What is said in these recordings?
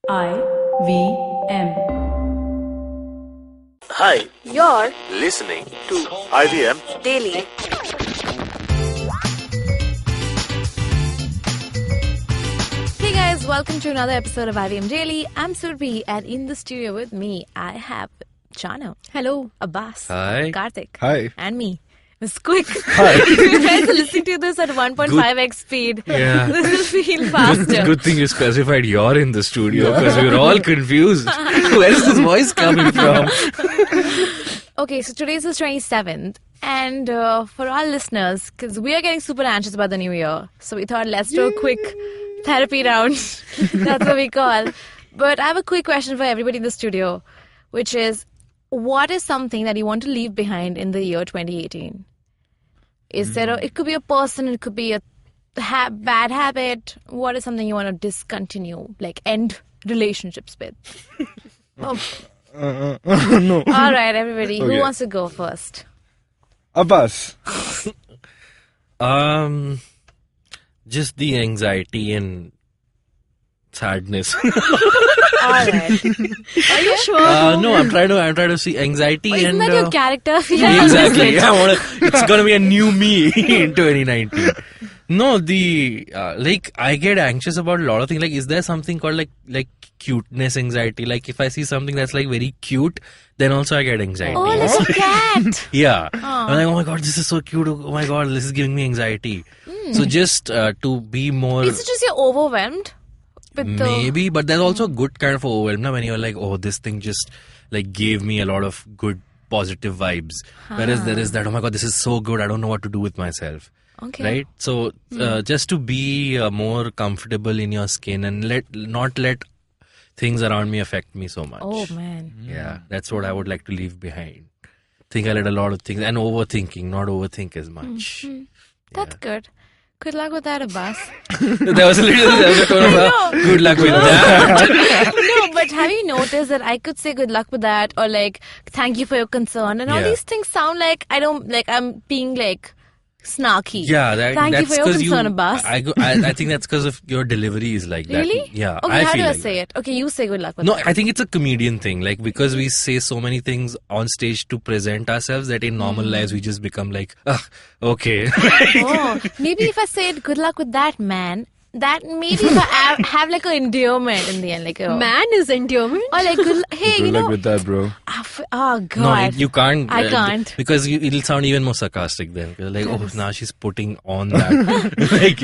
IVM. Hi, You're listening to IVM. daily. Hey guys, welcome to another episode of IVM Daily. I'm Surbhi, and in the studio with me, I have Jaanam. Hello. Abbas. Hi. Karthik. Hi. And me. It was quick. Hi. If you guys are listening to this at 1.5x speed, Yeah. this will feel faster. Good thing you specified you're in the studio because we were all confused. Where is this voice coming from? Okay, so today's the 27th, and for our listeners, because we are getting super anxious about the new year, so we thought let's do a quick therapy round. That's what we call. But I have a quick question for everybody in the studio, which is, what is something that you want to leave behind in the year 2018? Is there it could be a person, it could be a bad habit. What is something you want to discontinue, like end relationships with? No. All right, everybody. Who Okay. wants to go first? Abbas. Just the anxiety and sadness. All right. Are you sure? No, I'm trying to see anxiety Isn't and that your character? yeah, exactly. Yeah, it's gonna be a new me in 2019. No, I get anxious about a lot of things. Like, is there something called like cuteness anxiety? Like, if I see something that's like very cute, then also I get anxiety. Oh, little cat. Yeah. I'm like, oh my god, this is so cute. Oh my god, this is giving me anxiety. So just to be more... Is it just you're overwhelmed? With Maybe, but there's also a good kind of overwhelm now when you're like, oh, this thing just like gave me a lot of good positive vibes. Whereas there is that, oh my god, this is so good, I don't know what to do with myself. Okay. Right? So just to be more comfortable in your skin and not let things around me affect me so much. Oh, man. Yeah, that's what I would like to leave behind. Think I let a lot of things and overthinking, not overthink as much. That's good. Good luck with that, Abbas. There was a tone of good luck with that. No, but have you noticed that I could say good luck with that, or like thank you for your concern, and all Yeah. these things sound like I'm being like snarky. Yeah, Thank you that's for your 'cause concern, Abbas. I think that's because of your delivery is like that. Really? Yeah. Okay, how feel do I like say it? Okay, you say good luck with No, that. I think it's a comedian thing. Like, because we say so many things on stage to present ourselves that in normal lives we just become like, okay. Oh, maybe if I said good luck with that, man, that maybe if I have like an endearment in the end, like a Man is endearment. or like hey, Good you luck know, with that, bro. oh No, god, you can't. I can't. Because it'll sound even more sarcastic then. You're like, oh, now she's putting on that. Like,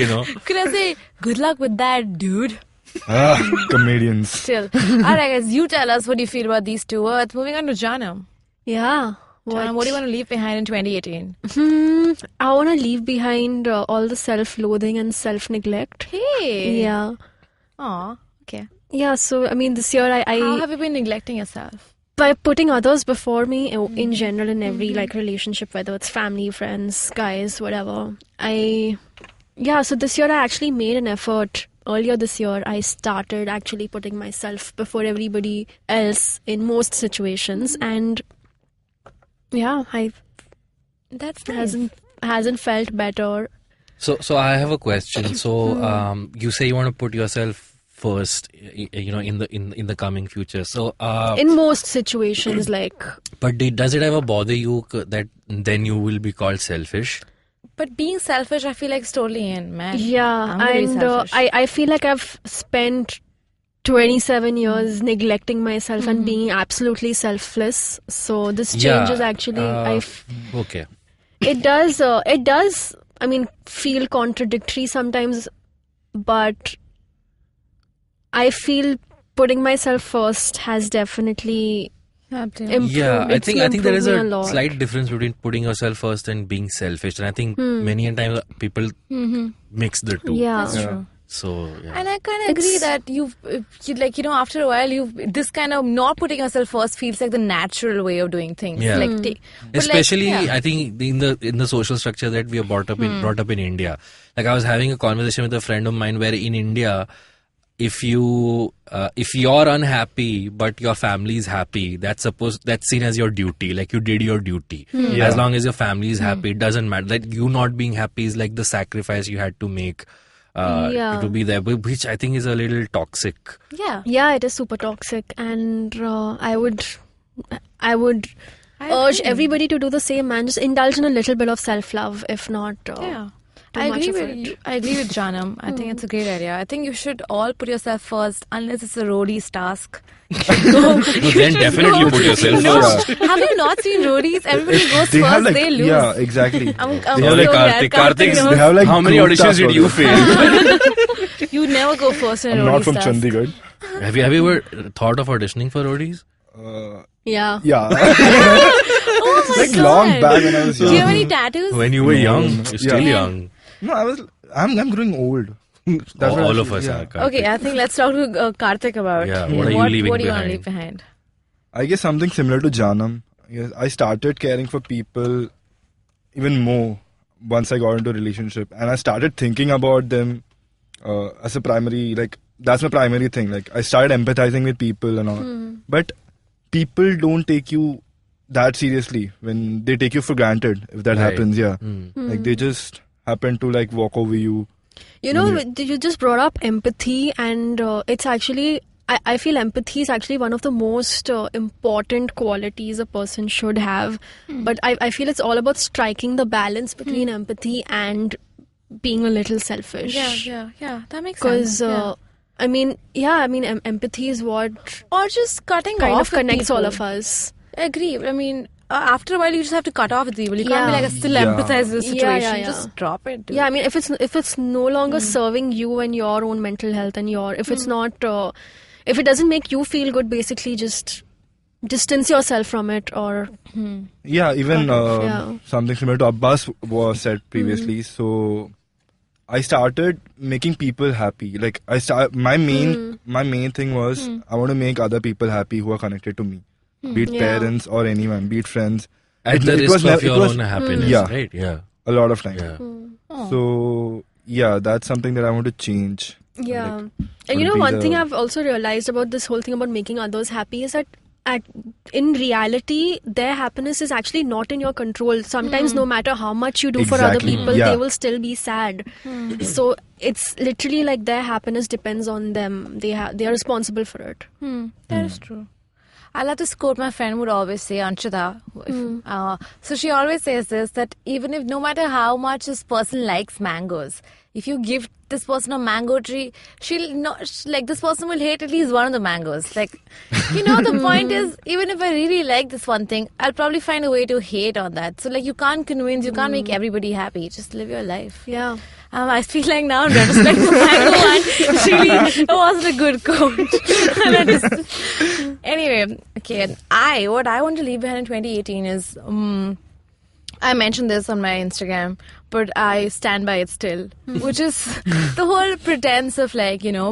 Could I say good luck with that, dude? Comedians. Still, all right, guys, you tell us what you feel about these two words. Moving on to Jaanam. Yeah. Jaanam, what do you want to leave behind in 2018? I want to leave behind all the self-loathing and self-neglect. Hey. Yeah. Aw, okay. Yeah, so, I mean, this year How I have you been neglecting yourself? by putting others before me in general in every like relationship, whether it's family, friends, guys, whatever. So this year I actually made an effort. Earlier this year, I started actually putting myself before everybody else in most situations, and yeah, That's nice. hasn't felt better. So I have a question. So you say you want to put yourself first, in the coming future. So In most situations, like but does it ever bother you that then you will be called selfish? But being selfish, I feel like is totally in, man. yeah, I'm very and selfish. I feel like I've spent 27 years neglecting myself and being absolutely selfless. So this change is actually Okay. it does I mean feel contradictory sometimes, but I feel putting myself first has definitely improved. Yeah, I It's think there is improved me a lot. slight difference between putting yourself first and being selfish, and I think many a times people mix the two. Yeah. That's true. So yeah. And I kind of agree that after a while, this kind of not putting yourself first feels like the natural way of doing things. Yeah. Like, but Especially, like, yeah. I think in the social structure that we are brought up in India. Like, I was having a conversation with a friend of mine where in India, if you're unhappy but your family is happy, that's seen as your duty. Like, you did your duty. Yeah. As long as your family is happy, it doesn't matter. Like, you not being happy is like the sacrifice you had to make Yeah. to be there, which I think is a little toxic. Yeah. Yeah, it is super toxic, and I would urge agree. everybody to do the same, man. Just indulge in a little bit of self-love, if not Yeah. too I much agree of with it. I agree with Jaanam. I think it's a great idea. I think you should all put yourself first, unless it's a roadie's task. No, then definitely put yourself first. Have you not seen roadies? Everybody goes They first, have like, they lose. yeah, exactly. I'm They have so like glad Karthik knows. They have like how many group auditions task did you also. fail? You never go first in a I'm not from roadie's task. Chandigarh. Have you ever thought of auditioning for roadies? Yeah. Yeah. Oh my like God. long back when I was Do young. you have any tattoos? When you were No, young, no. you're still Yeah. young. No, I'm growing old. That's what I All feel, of us yeah. are. Karthik. Okay, I think let's talk to Karthik about Yeah, what are you leaving what do you want to behind? leave behind? I guess something similar to Jaanam. Yes, I started caring for people even more once I got into a relationship, and I started thinking about them as a primary, like that's my primary thing. Like I started empathizing with people and all, but people don't take you that seriously when they take you for granted. If that Right. happens, yeah, Mm. like they just happen to like walk over you. You know, you just brought up empathy, and it's actually, I feel empathy is actually one of the most important qualities a person should have. But I feel it's all about striking the balance between empathy and being a little selfish. Yeah. That makes sense. Because, empathy is what Or just cutting kind off of connects with all people. of us. I agree. I mean, after a while, you just have to cut off with people. You can't be Yeah. like, I still Yeah. empathize with the situation. Yeah. Just drop it. Dude. Yeah, I mean, if it's no longer serving you and your own mental health, and if it's not, if it doesn't make you feel good, basically just distance yourself from it, or Yeah, even Yeah. something similar to Abbas was said previously. So I started making people happy. Like my main thing was I want to make other people happy who are connected to me, be it Yeah. parents or anyone, be it friends. At the It risk was of nev- it your was- own happiness, Yeah. right? Yeah. A lot of time. Yeah. So yeah, that's something that I want to change. yeah. Like, And you would know, be one thing the- I've also realized about this whole thing about making others happy is that in reality, their happiness is actually not in your control. Sometimes, no matter how much you do for other Exactly. people, Yeah. they will still be sad. So it's literally like their happiness depends on them. They are responsible for it. That is true. I love this quote my friend would always say, Anshita. So she always says this, that even if no matter how much this person likes mangoes, if you give this person a mango tree, this person will hate at least one of the mangoes. Like, the point is, even if I really like this one thing, I'll probably find a way to hate on that. So like, you can't make everybody happy. Just live your life. Yeah. I feel like now, in retrospect, the mango one really wasn't a good quote. Anyway, okay. What I want to leave behind in 2018 is, I mentioned this on my Instagram, but I stand by it still, which is the whole pretense of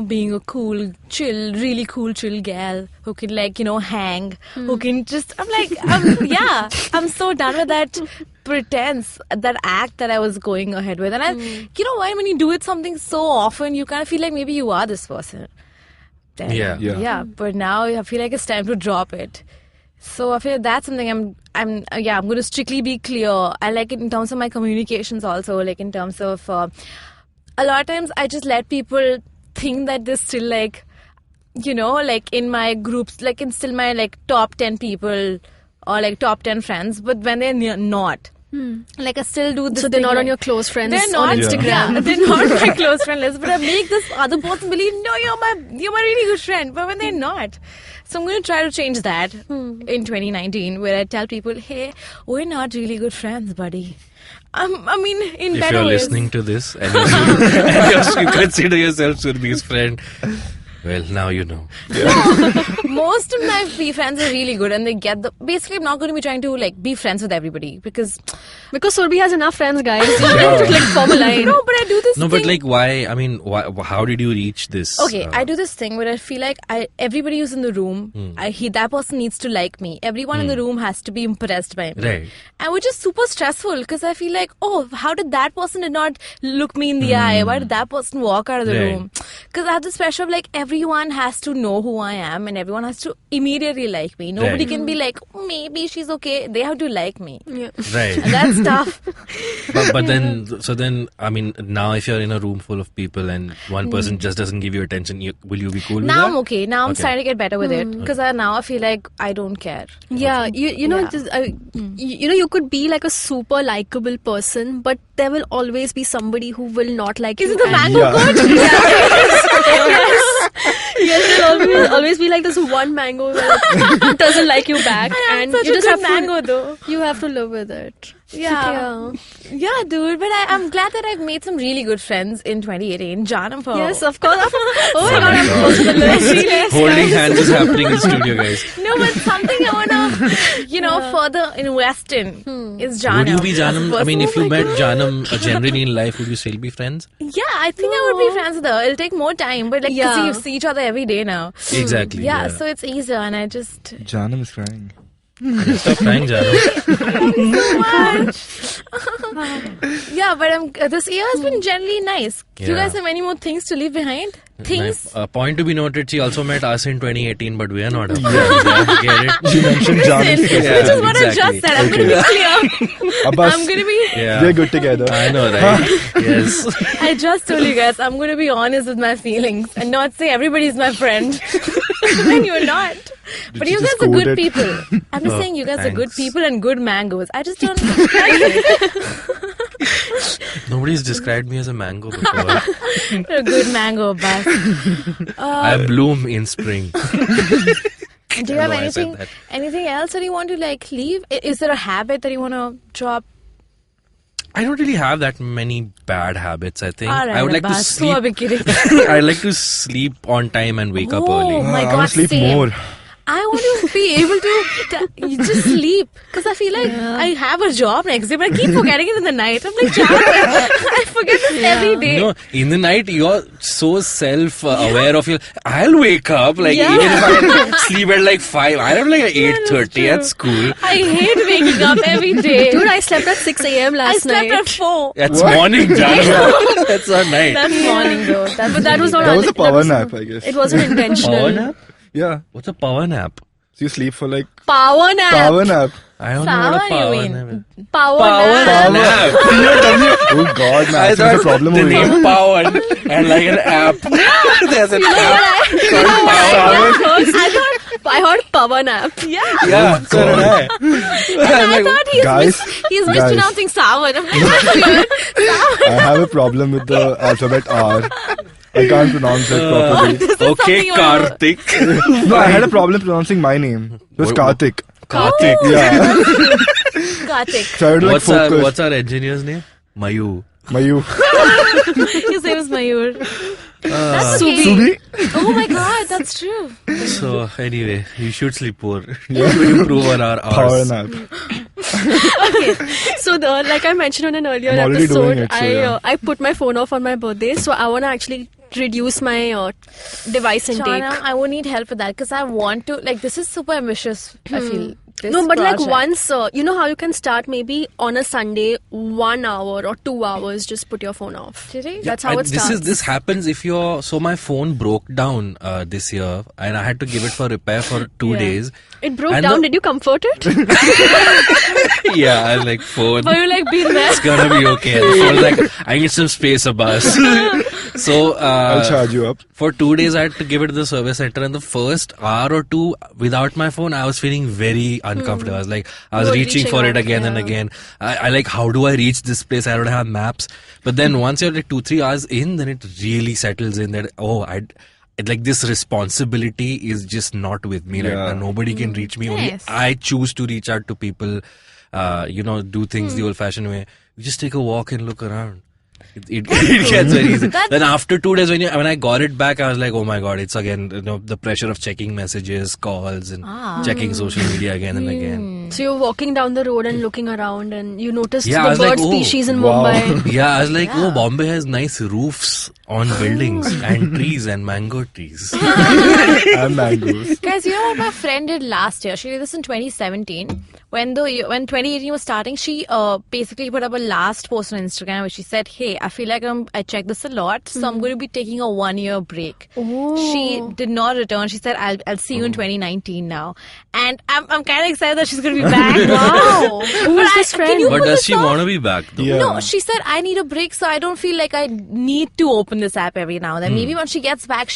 being a cool, chill, really cool, chill gal who can hang, who can just, I'm so done with that pretense, that act that I was going ahead with. And when you do it something so often, you kind of feel like maybe you are this person. Then, Yeah. Yeah. But now I feel like it's time to drop it. So I feel that's something I'm going to strictly be clear. I like it in terms of my communications also, like in terms of a lot of times I just let people think that they're still in my groups, in still my top 10 people or top 10 friends, but when they're not. I still do this. So they're thing, not on your close friends they're on not, Instagram. Yeah, they're not my close friend list, but I make this other person believe, no, you're my really good friend, but when they're not. So I'm going to try to change that in 2019, where I tell people, hey, we're not really good friends, buddy. In If better you're ways. listening to this and you consider yourself Surbhi's friend, well, now you know. Most of my friends are really good, and they get basically, I'm not going to be trying to be friends with everybody because Surbhi has enough friends, guys. You don't have to form a line. no, but I do this. No, thing. but why? I mean, how did you reach this? Okay, I do this thing where I feel like everybody who's in the room, that person needs to like me. Everyone in the room has to be impressed by me. Right. And which is super stressful because I feel like, oh, how did that person did not look me in the eye? Why did that person walk out of the Right. room? Because I have this pressure of everyone has to know who I am and everyone has to immediately like me. Nobody can be like, maybe she's okay. They have to like me. Yeah. Right. And that's tough. But then, I mean, now if you're in a room full of people and one person just doesn't give you attention, will you be cool with that? Now I'm okay. Now I'm Okay. starting to get better with it because now I feel like I don't care. Yeah, you know, Yeah. you could be like a super likable person, but there will always be somebody who will not like Is you. it the and- mango Yeah. coach? Yes, there'll always be like this one mango that doesn't like you back, and Such you a just good have mango to. though. You have to live with it. Yeah. Yeah, dude. But I'm glad that I've made some really good friends in 2018. Jaanam for Yes, of course. Oh Oh my my god, God. also the list. Holding hands is happening in the studio, guys. No, but something I wanna, further invest in is Jaanam. Would you be Jaanam? I mean, if you met God. Jaanam generally in life, would you still be friends? Yeah, I think I would be friends with her. It'll take more time, but like, Yeah. you see each other every day now. Exactly. Yeah, so it's easier, and I just Jaanam is crying. Stop crying, Jaanam. yeah. But this year has been generally nice. Do you Yeah. guys have any more things to leave behind? Things. Point to be noted, she also met us in 2018, but we are not her friends. Yeah, get it? You mentioned Jaanam. Listen, Yeah, which is what exactly. I just said. I'm going to be clear. Abbas, I'm going to be. Yeah. we're good together. I know, right? Yes. I just told you guys, I'm going to be honest with my feelings and not say everybody's my friend when you're not. But you you guys just are code good it? people. I'm just saying you guys are good thanks. people and good mangoes. I just don't. Nobody's described me as a mango before. You're a good mango, Abbas. I bloom in spring. Do you have know I said anything else that you want to like leave? Is there a habit that you want to drop? I don't really have that many bad habits, I think. All right, I would like to Abbas. Who are sleep. we kidding? I like to sleep on time and wake up Oh early. my I God, want to sleep same. more. I want to be able to you just sleep because I feel like I have a job next day, but I keep forgetting it in the night. I'm like, I forget this every day. No, in the night you're so self-aware of your. I'll wake up like Yeah. even if I sleep at like 5. I don't like at 8:30 at school. I hate waking up every day. Dude, I slept at 6 a.m. I last slept night. at 4. That's What? morning, Janam. That's not night. That's morning though. But that was not. That was a that power was- nap, I guess. It wasn't intentional. Power nap? Yeah. What's a power nap? So you sleep for like Power nap. power nap. I don't know what a Power, you power mean? nap is. Power Power nap. nap. Oh God, man. I That's a thought problem the over here. name Power and like an app. There's an app called Power. I heard power nap. Yeah, so did I. I thought Guys, he's guys. mispronouncing sour. I'm like, that's weird. I have a problem with the alphabet R. I can't pronounce it properly. Okay, something you wanna- Karthik. No, I had a problem pronouncing my name. It was What- Karthik. Karthik. Yeah. Karthik. So I had to like focus. What's our engineer's name? Mayu. Mayu. His name is Mayur. That's Surbhi. Surbhi? Oh my God, that's true. So anyway, you should sleep more. To improve on our Power hours. nap. So, like I mentioned on an earlier I'm already doing episode, it, so yeah. I put my phone off on my birthday. So I want to actually reduce my device intake. Jaanam, I would need help with that because I want to, like, this is super ambitious, I feel. This No, but like project. once, you know how you can start maybe on a Sunday, 1 hour or 2 hours, just put your phone off. Did he? That's how it starts. This happens if you're. So my phone broke down this year, and I had to give it for repair for 2 Yeah. days. It broke And down. the- Did you comfort it? Yeah, I was like, phone. But you like been there? It's gonna be okay. And the phone was like, I need some space, Abbas. So I'll charge you up. for 2 days, I had to give it to the service center, and the first hour or two without my phone, I was feeling very uncomfortable. I was like, I was You were reaching for reaching it out, again and yeah. again. I like, how do I reach this place? I don't have maps. But then once you're like 2-3 hours in, then it really settles in that, like this responsibility is just not with me right Yeah. now. Nobody can reach me. Only Yes. I choose to reach out to people, do things the old fashioned way. We just take a walk and look around. It gets very easy. Then after 2 days, when I got it back, I was like, oh my God, it's again, the pressure of checking messages, calls, and checking social media again and again. So you're walking down the road and looking around, and you noticed Yeah, I the was bird like, oh, species in wow. Mumbai. Yeah, I was like, oh, Bombay has nice roofs on buildings and trees and mango trees. And mangoes. Guys, you know what my friend did last year? She did this in 2017. When 2018 was starting, she basically put up a last post on Instagram where she said, hey, I feel like I check this a lot, so I'm going to be taking a 1-year break. Oh. She did not return. She said, I'll see you in 2019 now. And I'm kind of excited that she's going to be back. Wow. Who is this friend? But does she want to be back though? Yeah. No, she said, I need a break, so I don't feel like I need to open this app every now and then. Maybe when she gets back,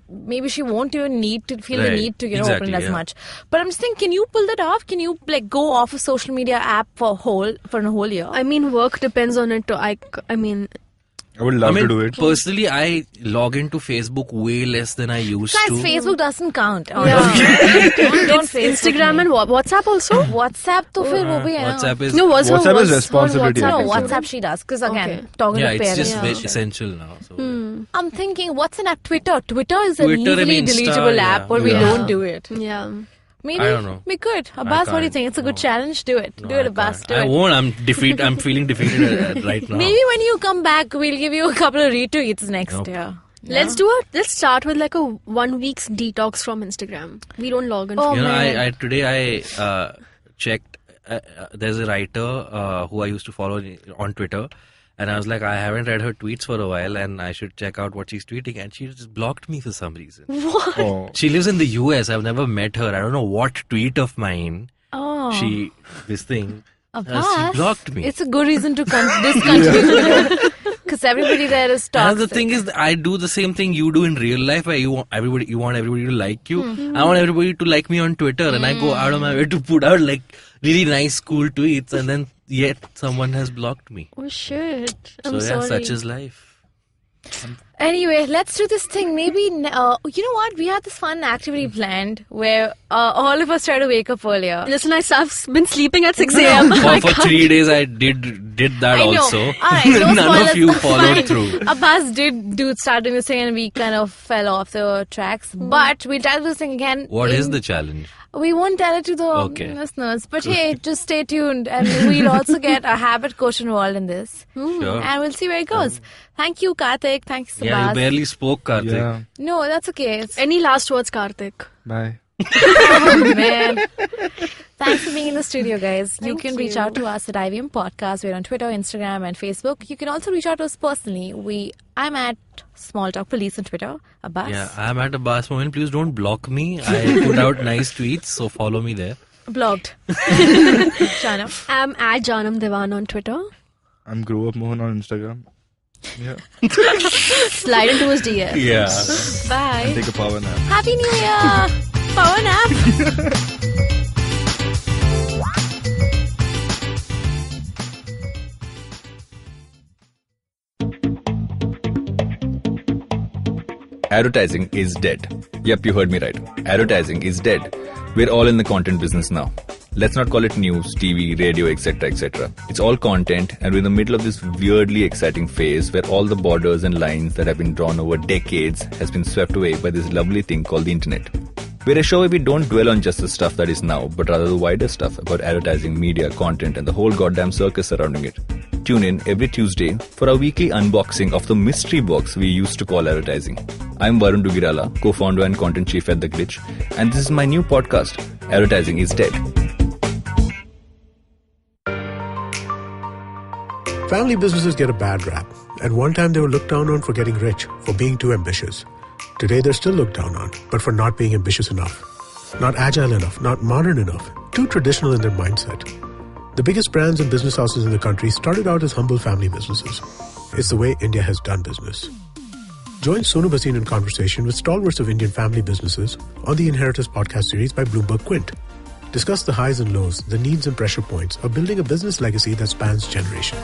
maybe she won't even need to feel the Right. need to Exactly, open it as yeah. much. But I'm just thinking, can you pull that off? Can you go off a social media app for a whole year? I mean, work depends on it. I mean, I would love to do it. Personally, I log into Facebook way less than I used Guys, to. Facebook doesn't count. Yeah. Don't Facebook Instagram me. and WhatsApp also. WhatsApp to फिर वो भी है ना. WhatsApp is No, what's her WhatsApp is what's responsibility. her I No, think so. WhatsApp she does. Because again, Okay. talking yeah, to it's parents. just very essential now. So I'm thinking, what's an app? Twitter. Twitter is an Twitter and easily Insta, deleteable yeah. app, but we Yeah. don't do it. Yeah. Maybe I don't know. we could. Abbas, what do you can't. think? It's a good No. challenge. Do it. No, do it, I Abbas. can't. Do I it. won't. I'm feeling defeated right now. Maybe when you come back, we'll give you a couple of retweets next Nope. year. Let's start with like a 1 week's detox from Instagram. We don't log in. Oh, You know, man. I today checked. There's a writer who I used to follow on Twitter, and I was like, I haven't read her tweets for a while, and I should check out what she's tweeting. And she just blocked me for some reason. Oh. She lives in the US. I've never met her. I don't know what tweet of mine Oh. this thing. Abbas, she blocked me. It's a good reason to discontinue. Because everybody there is toxic. And the thing is, I do the same thing you do in real life, where you want everybody to like you. I want everybody to like me on Twitter, and I go out of my way to put out like really nice, cool tweets, and then yet someone has blocked me. Oh shit! So I'm sorry. such is life. Anyway, let's do this thing. Maybe, you know what? We had this fun activity planned where all of us try to wake up earlier. Listen, I've been sleeping at 6 a.m. For 3 days, I did that I know. also. All right, no None spoilers. of you followed Fine. through. Abbas did start doing this thing and we kind of fell off the tracks. But we'll try to do this thing again. What is the challenge? We won't tell it to the Okay. listeners. But hey, just stay tuned. And we'll also get a habit coach involved in this. Sure. And we'll see where it goes. Thank you, Karthik. Thanks, Yeah, you Abbas. barely spoke, Karthik. Yeah. No, that's okay. It's Any last words, Karthik? Bye. man. Thanks for being in the studio, guys. You Thank can reach you. out to us at IVM Podcast. We're on Twitter, Instagram, and Facebook. You can also reach out to us personally. I'm at Small Talk Police on Twitter. Abbas. Yeah, I'm at Abbas moment. Please don't block me. I put out nice tweets, so follow me there. Blogged. Jaanam. I'm at Jaanam Devan on Twitter. I'm Grow Up Mohan on Instagram. Yeah. Slide into his DM. Yeah. Bye. Take a power nap. Happy New Year. Power nap. Advertising is dead. Yep, you heard me right. Advertising is dead. We're all in the content business now. Let's not call it news, TV, radio, etc., etc. It's all content, and we're in the middle of this weirdly exciting phase where all the borders and lines that have been drawn over decades has been swept away by this lovely thing called the internet. We're a show where we don't dwell on just the stuff that is now, but rather the wider stuff about advertising, media, content, and the whole goddamn circus surrounding it. Tune in every Tuesday for our weekly unboxing of the mystery box we used to call advertising. I'm Varun Dugirala, co-founder and content chief at The Glitch, and this is my new podcast, Advertising is Dead. Family businesses get a bad rap. At one time, they were looked down on for getting rich, for being too ambitious. Today, they're still looked down on, but for not being ambitious enough. Not agile enough, not modern enough, too traditional in their mindset. The biggest brands and business houses in the country started out as humble family businesses. It's the way India has done business. Join Sonu Bhasin in conversation with stalwarts of Indian family businesses on the Inheritors podcast series by Bloomberg Quint. Discuss the highs and lows, the needs and pressure points of building a business legacy that spans generations.